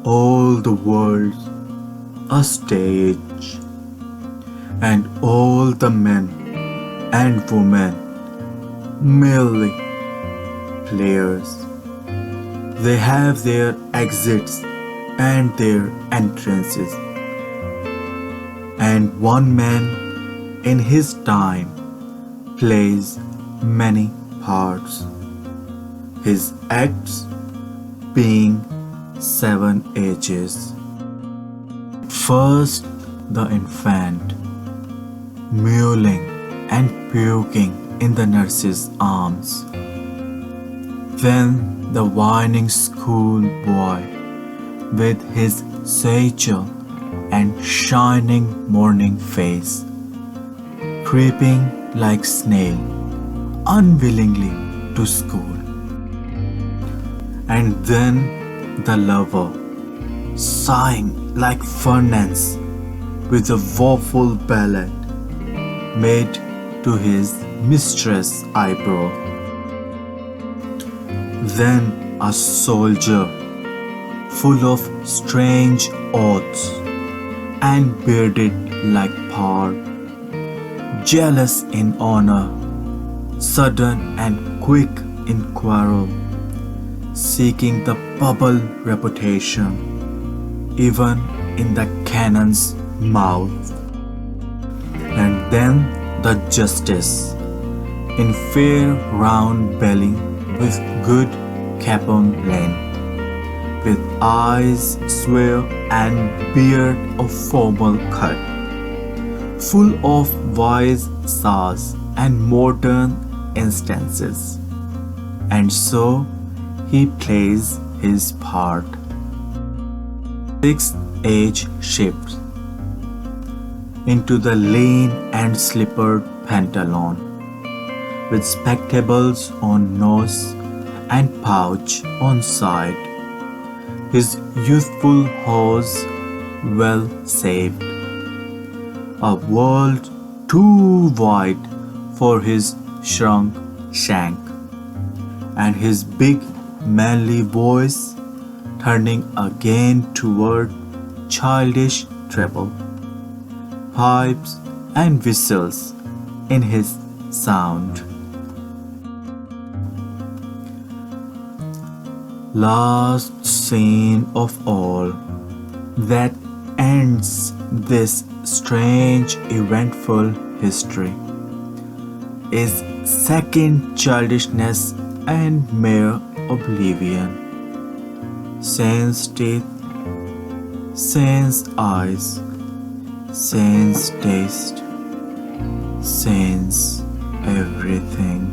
all the world a stage, and all the men and women merely players. They have their exits and their entrances, and one man in his time plays many parts, his acts being 7 ages. First, the infant, mewling and puking in the nurse's arms. Then the whining schoolboy with his satchel and shining morning face, creeping like snail unwillingly to school. And then the lover, sighing like furnace with a woeful ballad made to his mistress' eyebrow. Then a soldier, full of strange oaths and bearded like Par, jealous in honor, sudden and quick in quarrel, seeking the bubble reputation even in the cannon's mouth. And then the justice, in fair round belly with good capon length, with eyes square and beard of formal cut, full of wise saws and modern instances. And so he plays his part. 6th age shifts into the lean and slippered pantaloon, with spectacles on nose and pouch on side, his youthful hose well saved, a world too wide for his shrunk shank, and his big manly voice turning again toward childish treble, pipes and whistles in his sound. Last scene of all that ends this strange eventful history is second childishness and mere oblivion. Saint's teeth, saint's eyes, saint's taste, saint's everything.